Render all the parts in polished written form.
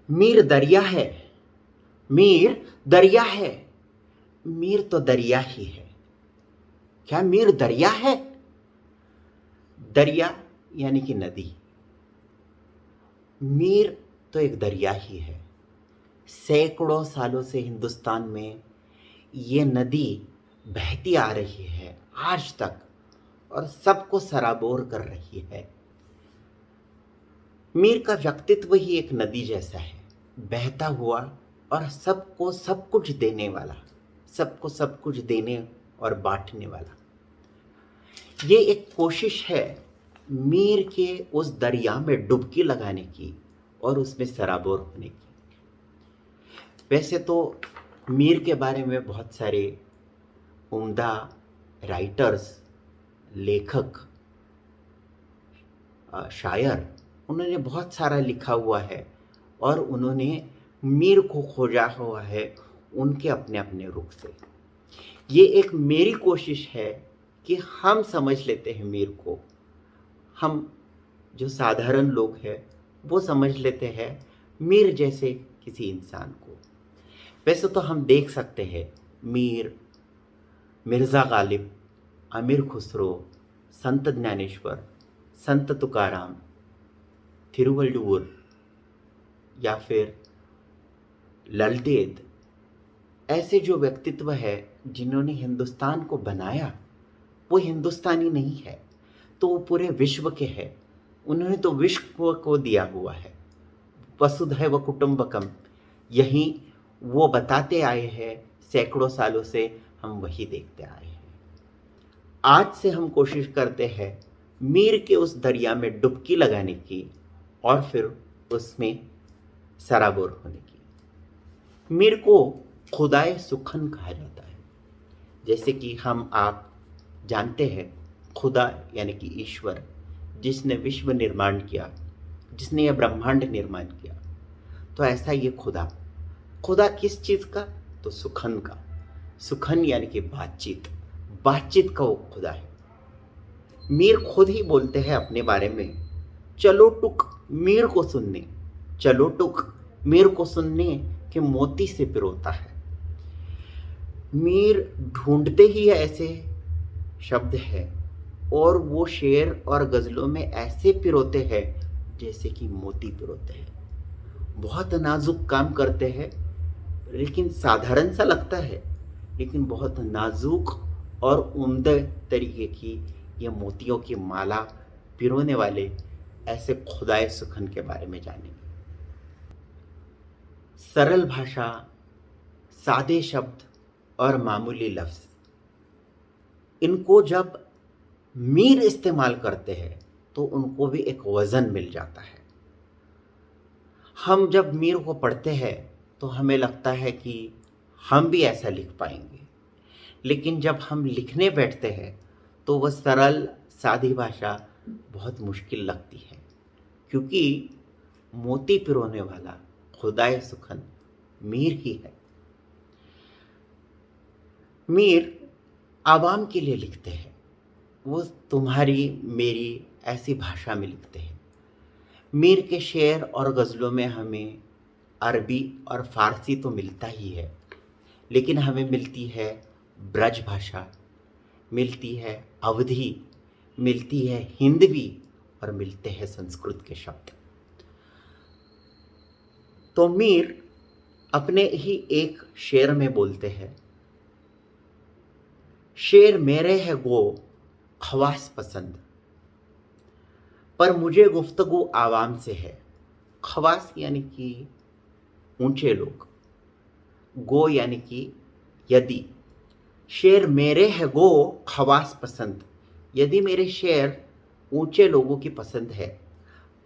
मीर दरिया है, मीर दरिया है, मीर तो दरिया ही है। क्या मीर दरिया है? दरिया यानी कि नदी। मीर तो एक दरिया ही है। सैकड़ों सालों से हिंदुस्तान में ये नदी बहती आ रही है आज तक, और सबको सराबोर कर रही है। मीर का व्यक्तित्व ही एक नदी जैसा है, बहता हुआ और सबको सब कुछ देने वाला, सबको सब कुछ देने और बांटने वाला। ये एक कोशिश है मीर के उस दरिया में डुबकी लगाने की और उसमें सराबोर होने की। वैसे तो मीर के बारे में बहुत सारे उम्दा राइटर्स, लेखक, शायर, उन्होंने बहुत सारा लिखा हुआ है और उन्होंने मीर को खोजा हुआ है उनके अपने अपने रुख से। ये एक मेरी कोशिश है कि हम समझ लेते हैं मीर को, हम जो साधारण लोग हैं वो समझ लेते हैं मीर जैसे किसी इंसान को। वैसे तो हम देख सकते हैं मीर, मिर्ज़ा गालिब, अमीर खुसरो, संत ज्ञानेश्वर, संत तुकाराम, थिरुवल्लुवर या फिर ललतेद, ऐसे जो व्यक्तित्व है जिन्होंने हिंदुस्तान को बनाया, वो हिंदुस्तानी नहीं है तो वो पूरे विश्व के हैं। उन्होंने तो विश्व को दिया हुआ है। वसुधैव कुटुंबकम, यही वो बताते आए हैं, सैकड़ों सालों से हम वही देखते आए हैं। आज से हम कोशिश करते हैं मीर के उस दरिया में डुबकी लगाने की और फिर उसमें सराबोर होने की। मीर को खुदाए सुखन कहा जाता है। जैसे कि हम आप जानते हैं, खुदा यानी कि ईश्वर, जिसने विश्व निर्माण किया, जिसने यह ब्रह्मांड निर्माण किया, तो ऐसा ये खुदा। खुदा किस चीज़ का? तो सुखन का। सुखन यानी कि बातचीत, बातचीत का वो खुदा है। मीर खुद ही बोलते हैं अपने बारे में, चलो टुक मीर को सुनने, चलो टुक मीर को सुनने के मोती से पिरोता है। मीर ढूंढते ही ऐसे शब्द है और वो शेर और गज़लों में ऐसे पिरोते हैं जैसे कि मोती पिरोते हैं। बहुत नाजुक काम करते हैं, लेकिन साधारण सा लगता है, लेकिन बहुत नाजुक और उम्दा तरीके की ये मोतियों की माला पिरोने वाले ऐसे खुदाए सुखन के बारे में जानेंगे। सरल भाषा, सादे शब्द और मामूली लफ्ज़, इनको जब मीर इस्तेमाल करते हैं तो उनको भी एक वज़न मिल जाता है। हम जब मीर को पढ़ते हैं तो हमें लगता है कि हम भी ऐसा लिख पाएंगे, लेकिन जब हम लिखने बैठते हैं तो वह सरल सादी भाषा बहुत मुश्किल लगती है, क्योंकि मोती पिरोने वाला खुदाए सुखन मीर ही है। मीर आवाम के लिए लिखते हैं, वो तुम्हारी मेरी ऐसी भाषा में लिखते हैं। मीर के शेर और गज़लों में हमें अरबी और फ़ारसी तो मिलता ही है, लेकिन हमें मिलती है ब्रज भाषा, मिलती है अवधी, मिलती है हिंदवी और मिलते हैं संस्कृत के शब्द। तो मीर अपने ही एक शेर में बोलते हैं, शेर मेरे है गो खवास पसंद, पर मुझे गुफ्तगू आवाम से है। खवास यानी कि ऊंचे लोग, गो यानी कि यदि। शेर मेरे है गो खवास पसंद, यदि मेरे शेर ऊंचे लोगों की पसंद है,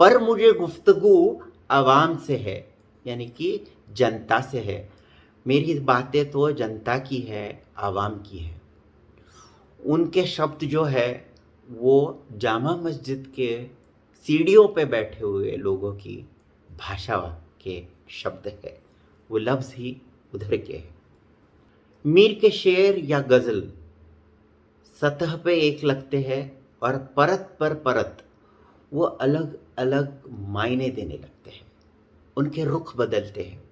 पर मुझे गुफ्तगू आवाम से है, यानी कि जनता से है। मेरी बातें तो जनता की है, आवाम की है। उनके शब्द जो है वो जामा मस्जिद के सीढ़ियों पे बैठे हुए लोगों की भाषा के शब्द है, वो लफ्ज़ ही उधर के हैं। मीर के शेर या गज़ल सतह पे एक लगते हैं और परत पर परत वो अलग अलग मायने देने लगते हैं। उनके रुख बदलते हैं।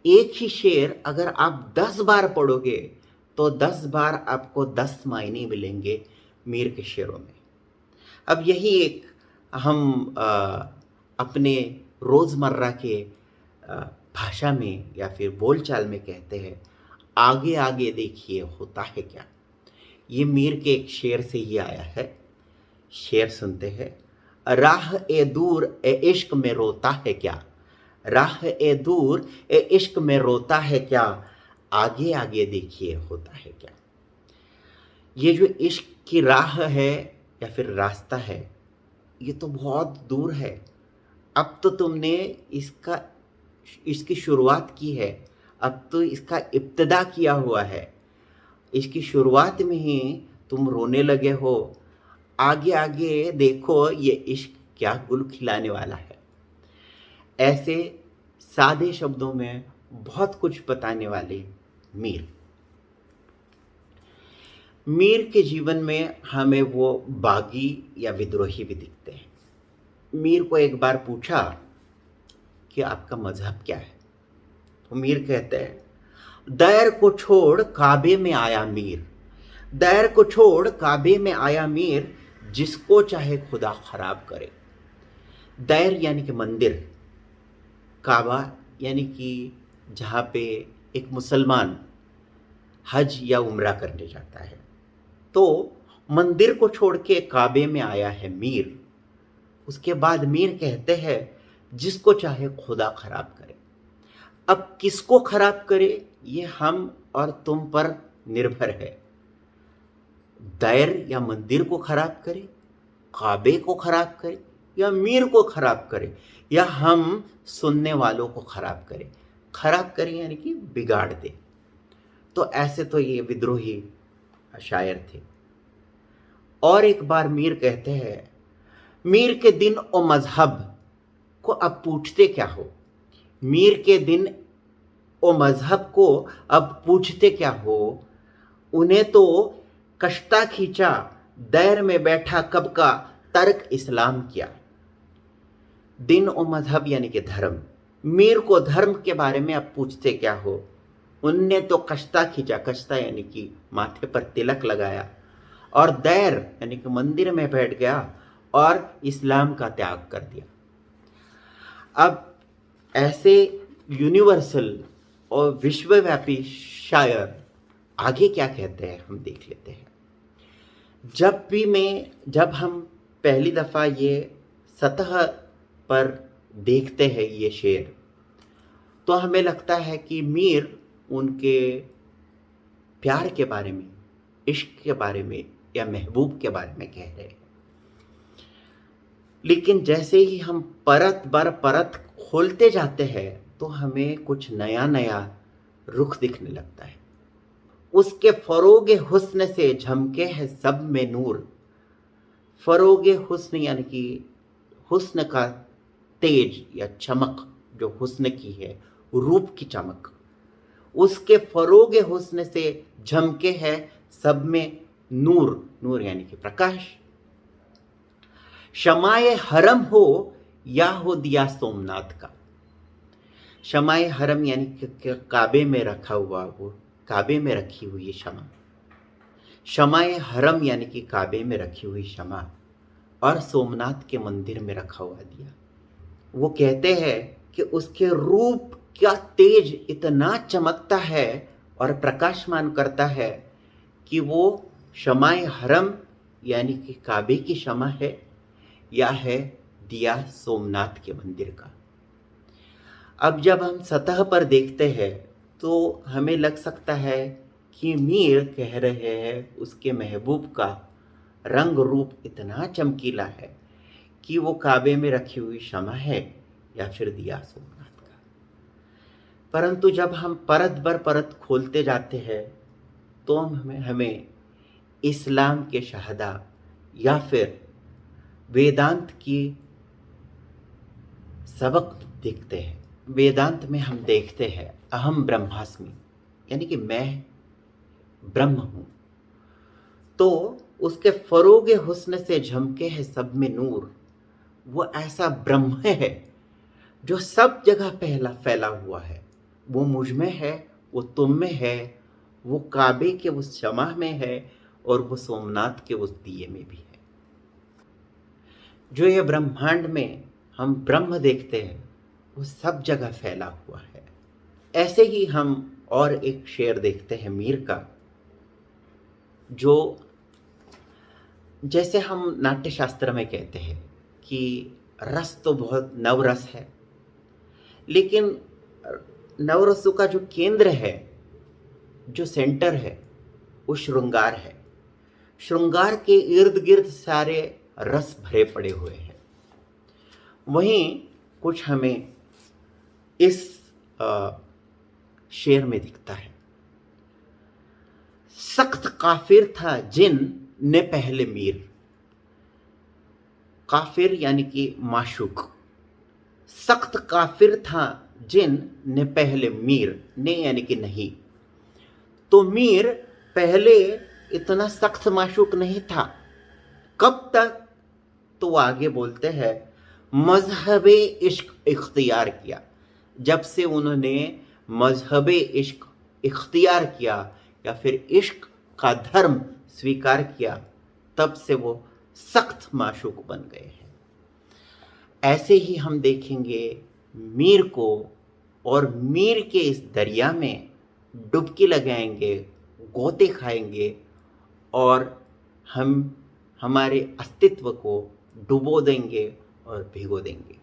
एक ही शेर अगर आप 10 बार पढ़ोगे तो 10 बार आपको 10 मायने मिलेंगे मीर के शेरों में। अब यही एक हम अपने रोज़मर्रा के भाषा में या फिर बोलचाल में कहते हैं, आगे आगे देखिए होता है क्या। ये मीर के एक शेर से ही आया है। शेर सुनते हैं। राह ए दूर ए इश्क में रोता है क्या, राह ए दूर ए इश्क में रोता है क्या, आगे आगे देखिए होता है क्या। ये जो इश्क की राह है या फिर रास्ता है, ये तो बहुत दूर है। अब तो तुमने इसकी शुरुआत की है, अब तो इसका इब्तिदा किया हुआ है, इसकी शुरुआत में ही तुम रोने लगे हो। आगे आगे देखो ये इश्क क्या गुल खिलाने वाला है। ऐसे सादे शब्दों में बहुत कुछ बताने वाले मीर। मीर के जीवन में हमें वो बागी या विद्रोही भी दिखते हैं। मीर को एक बार पूछा कि आपका मजहब क्या है, तो मीर कहते हैं, दैर को छोड़ काबे में आया मीर, दैर को छोड़ काबे में आया मीर, जिसको चाहे खुदा खराब करे। दैर यानी कि मंदिर, काबा यानी कि जहाँ पे एक मुसलमान हज या उम्रा करने जाता है। तो मंदिर को छोड़ के काबे में आया है मीर। उसके बाद मीर कहते हैं, जिसको चाहे खुदा खराब करे। अब किसको खराब करे ये हम और तुम पर निर्भर है। दैर या मंदिर को खराब करे, काबे को खराब करे, या मीर को खराब करे, या हम सुनने वालों को खराब करे। खराब करे यानी कि बिगाड़ दे। तो ऐसे तो ये विद्रोही शायर थे। और एक बार मीर कहते हैं, मीर के दिन ओ मजहब को अब पूछते क्या हो, मीर के दिन ओ मजहब को अब पूछते क्या हो, उन्हें तो कश्ता खींचा, दैर में बैठा कब का तर्क इस्लाम किया। दिन ओ मजहब यानी कि धर्म, मीर को धर्म के बारे में अब पूछते क्या हो, उनने तो कश्ता खींचा, कश्ता यानी कि माथे पर तिलक लगाया, और दैर यानी कि मंदिर में बैठ गया और इस्लाम का त्याग कर दिया। अब ऐसे यूनिवर्सल और विश्वव्यापी शायर आगे क्या कहते हैं हम देख लेते हैं। जब हम पहली दफ़ा ये सतह पर देखते हैं ये शेर, तो हमें लगता है कि मीर उनके प्यार के बारे में, इश्क के बारे में या महबूब के बारे में कह रहे हैं। लेकिन जैसे ही हम परत बर परत खोलते जाते हैं तो हमें कुछ नया नया रुख दिखने लगता है। उसके फरोगे हुस्न से झमके है सब में नूर। फरोगे हुस्न यानी कि हुस्न का तेज या चमक, जो हुस्न की है, रूप की चमक। उसके फरोगे हुस्न से झमके है सब में नूर, नूर यानी कि प्रकाश। शमाए हरम हो या हो दिया सोमनाथ का। शमाए हरम यानी कि काबे में रखा हुआ, वो काबे में रखी हुई शमा। शमाए हरम यानी कि काबे में रखी हुई शमा, और सोमनाथ के मंदिर में रखा हुआ दिया। वो कहते हैं कि उसके रूप का तेज इतना चमकता है और प्रकाशमान करता है कि वो शमाए हरम यानी कि काबे की शमा है या है दिया सोमनाथ के मंदिर का। अब जब हम सतह पर देखते हैं तो हमें लग सकता है कि मीर कह रहे हैं उसके महबूब का रंग रूप इतना चमकीला है कि वो काबे में रखी हुई शमा है या फिर दिया सोमनाथ का। परंतु जब हम परत बर परत खोलते जाते हैं तो हमें इस्लाम के शहदा या फिर वेदांत की सबक दिखते हैं। वेदांत में हम देखते हैं अहम ब्रह्मास्मि, यानी कि मैं ब्रह्म हूँ। तो उसके फरोगे हुस्न से झमके है सब में नूर। वो ऐसा ब्रह्म है जो सब जगह पहला फैला हुआ है। वो मुझ में है, वो तुम में है, वो काबे के उस शमह में है और वो सोमनाथ के उस दिए में भी है। जो ये ब्रह्मांड में हम ब्रह्म देखते हैं वो सब जगह फैला हुआ है। ऐसे ही हम और एक शेर देखते हैं मीर का, जो जैसे हम नाट्य शास्त्र में कहते हैं कि रस तो बहुत नवरस है, लेकिन नवरसों का जो केंद्र है, जो सेंटर है, वो श्रृंगार है। श्रृंगार के इर्द गिर्द सारे रस भरे पड़े हुए हैं। वहीं कुछ हमें इस शेर में दिखता है। सख्त काफिर था जिन ने पहले मीर। काफिर यानी कि माशूक। सख्त काफिर था जिन ने पहले मीर, ने यानी कि नहीं। तो मीर पहले इतना सख्त माशूक नहीं था। कब तक? तो वो आगे बोलते हैं, मजहब इश्क इख्तियार किया। जब से उन्होंने मजहब इश्क इख्तियार किया या फिर इश्क का धर्म स्वीकार किया, तब से वो सख्त माशूक बन गए हैं। ऐसे ही हम देखेंगे मीर को, और मीर के इस दरिया में डुबकी लगाएंगे, गोते खाएंगे और हम हमारे अस्तित्व को डुबो देंगे और भिगो देंगे।